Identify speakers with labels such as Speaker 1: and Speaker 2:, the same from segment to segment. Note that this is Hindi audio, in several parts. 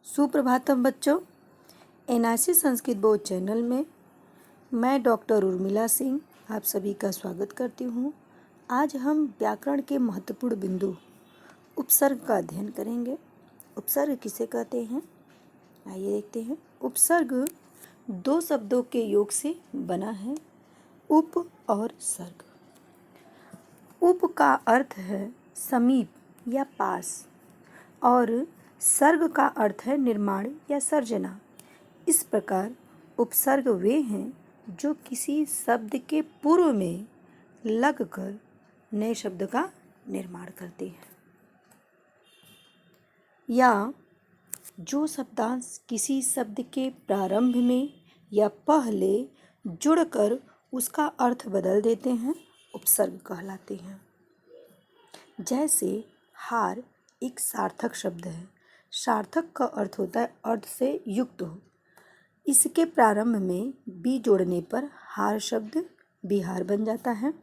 Speaker 1: सुप्रभातम बच्चों। एनआईसी संस्कृत बोर्ड चैनल में मैं डॉक्टर उर्मिला सिंह आप सभी का स्वागत करती हूँ। आज हम व्याकरण के महत्वपूर्ण बिंदु उपसर्ग का अध्ययन करेंगे। उपसर्ग किसे कहते हैं, आइए देखते हैं। उपसर्ग दो शब्दों के योग से बना है, उप और सर्ग। उप का अर्थ है समीप या पास और सर्ग का अर्थ है निर्माण या सर्जना। इस प्रकार उपसर्ग वे हैं जो किसी शब्द के पूर्व में लगकर नए शब्द का निर्माण करते हैं, या जो शब्दांश किसी शब्द के प्रारंभ में या पहले जुड़कर उसका अर्थ बदल देते हैं, उपसर्ग कहलाते हैं। जैसे हार एक सार्थक शब्द है। सार्थक का अर्थ होता है अर्थ से युक्त हो। इसके प्रारंभ में बी जोड़ने पर हार शब्द बिहार बन जाता है।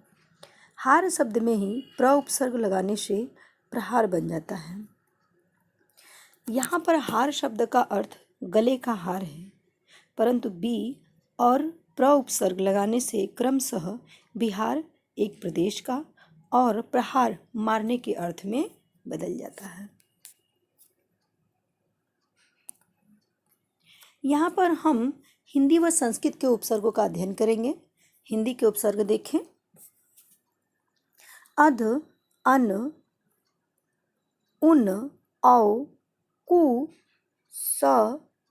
Speaker 1: हार शब्द में ही प्र उपसर्ग लगाने से प्रहार बन जाता है। यहाँ पर हार शब्द का अर्थ गले का हार है, परंतु बी और प्र उपसर्ग लगाने से क्रमशः बिहार एक प्रदेश का और प्रहार मारने के अर्थ में बदल जाता है। यहाँ पर हम हिंदी व संस्कृत के उपसर्गों का अध्ययन करेंगे। हिंदी के उपसर्ग देखें। अध, अन, उन, औ, कु, स,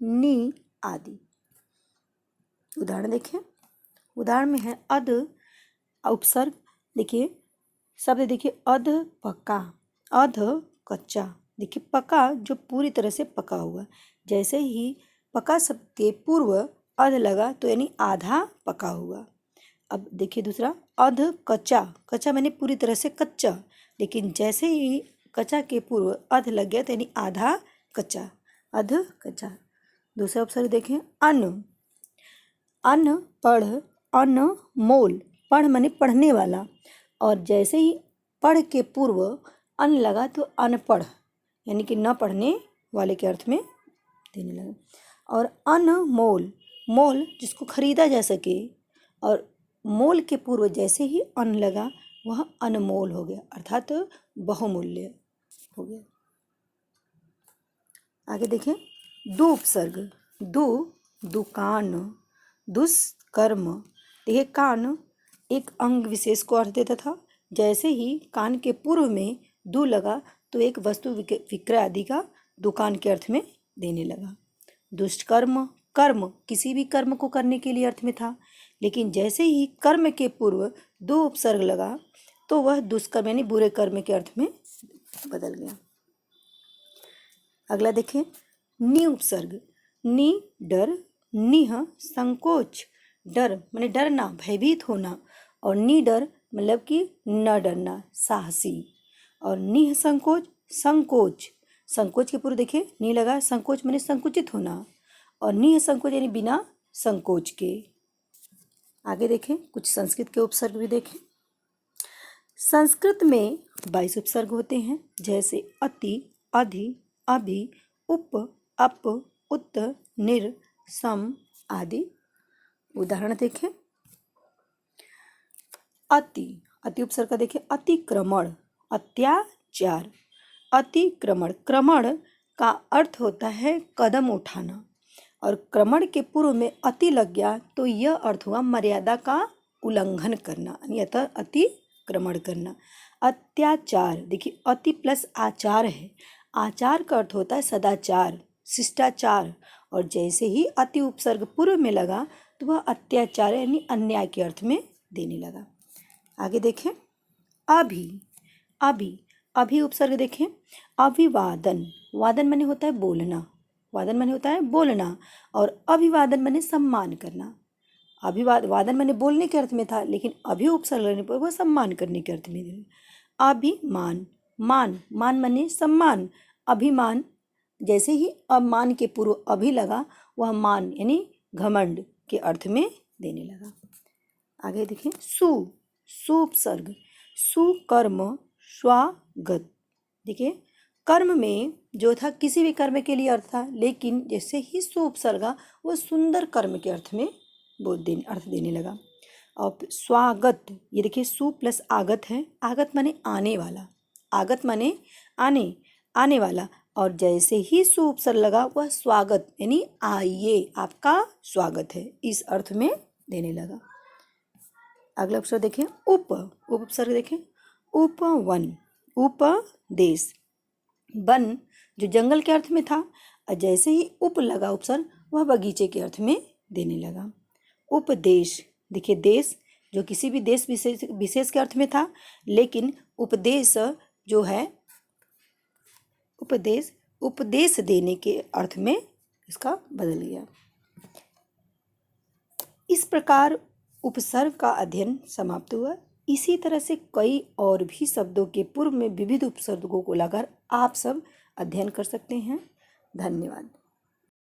Speaker 1: नि आदि। उदाहरण देखें। उदाहरण में है अध उपसर्ग। देखिए शब्द देखिए, अध पका, अध कच्चा। देखिए पका जो पूरी तरह से पका हुआ। जैसे ही पका शब्द के पूर्व अध लगा तो यानी आधा पका हुआ। अब देखिए दूसरा अध कच्चा। कच्चा मैंने पूरी तरह से कच्चा, लेकिन जैसे ही कच्चा के पूर्व अध लग गया तो यानी आधा कच्चा, अध कच्चा। दूसरा उपसर्ग देखें अन। अन पढ़, अनमोल। पढ़ माने पढ़ने वाला, और जैसे ही पढ़ के पूर्व अन लगा तो अनपढ़ यानी कि न पढ़ने वाले के अर्थ में देने लगा। और अनमोल, मोल जिसको खरीदा जा सके, और मोल के पूर्व जैसे ही अन लगा वह अनमोल हो गया, अर्थात बहुमूल्य हो गया। आगे देखें। दो उपसर्ग। दो दुकान, दुष्कर्म। देखिए कान एक अंग विशेष को अर्थ देता था। जैसे ही कान के पूर्व में दु लगा तो एक वस्तु विक्रय आदि का दुकान के अर्थ में देने लगा। दुष्कर्म, कर्म किसी भी कर्म को करने के लिए अर्थ में था, लेकिन जैसे ही कर्म के पूर्व दो उपसर्ग लगा तो वह दुष्कर्म यानी बुरे कर्म के अर्थ में बदल गया। अगला देखें। नि उपसर्ग। नि डर, निह संकोच। डर माने डरना, भयभीत होना, और निडर मतलब कि न डरना, साहसी। और निह संकोच, संकोच। संकोच के पूर्व देखिए नि लगा, संकोच माने संकुचित होना, और निह संकोच यानी बिना संकोच के। आगे देखें। कुछ संस्कृत के उपसर्ग भी देखें। संस्कृत में 22 उपसर्ग होते हैं। जैसे अति, अधि, अभि, उप, अप, उत, निर, सम आदि। उदाहरण देखें। अति, अति उपसर्ग का देखें। अतिक्रमण, अत्याचार। अतिक्रमण, क्रमण का अर्थ होता है कदम उठाना, और क्रमण के पूर्व में अति लग गया तो यह अर्थ हुआ मर्यादा का उल्लंघन करना, यानी अतिक्रमण करना। अत्याचार, देखिए अति प्लस आचार है। आचार का अर्थ होता है सदाचार, शिष्टाचार, और जैसे ही अति उपसर्ग पूर्व में लगा तो वह अत्याचार यानी अन्याय के अर्थ में देने लगा। आगे देखें। अभी, अभी, अभी उपसर्ग देखें। अभिवादन, वादन माने होता है बोलना, वादन माने होता है बोलना, और अभिवादन माने सम्मान करना। वादन माने बोलने के अर्थ में था, लेकिन अभी उपसर्ग लेने पर वह सम्मान करने के अर्थ में है। अभिमान, मान, मान माने सम्मान, अभिमान जैसे ही अमान के पूर्व अभी लगा वह मान यानी घमंड के अर्थ में देने लगा। आगे देखें। सु, सुपसर्ग। सुकर्म, स्वागत। देखिए कर्म में जो था किसी भी कर्म के लिए अर्थ था, लेकिन जैसे ही सु उपसर्गा वो सुंदर कर्म के अर्थ में अर्थ देने लगा। अब स्वागत, ये देखिए सु प्लस आगत है, आगत माने आने वाला, आगत माने आने वाला, और जैसे ही सु उपसर्ग लगा वह स्वागत यानी आइए आपका स्वागत है इस अर्थ में देने लगा। अगला उपसर्ग देखें उपसर्ग देखें उपवन, उपदेश, वन जो जंगल के अर्थ में था, और जैसे ही उप लगा उपसर्ग वह बगीचे के अर्थ में देने लगा। उपदेश, देखिए देश जो किसी भी देश विशेष के अर्थ में था, लेकिन उपदेश जो है उपदेश देने के अर्थ में इसका बदल गया। इस प्रकार उपसर्ग का अध्ययन समाप्त हुआ। इसी तरह से कई और भी शब्दों के पूर्व में विविध उपसर्गों को लाकर आप सब अध्ययन कर सकते हैं। धन्यवाद।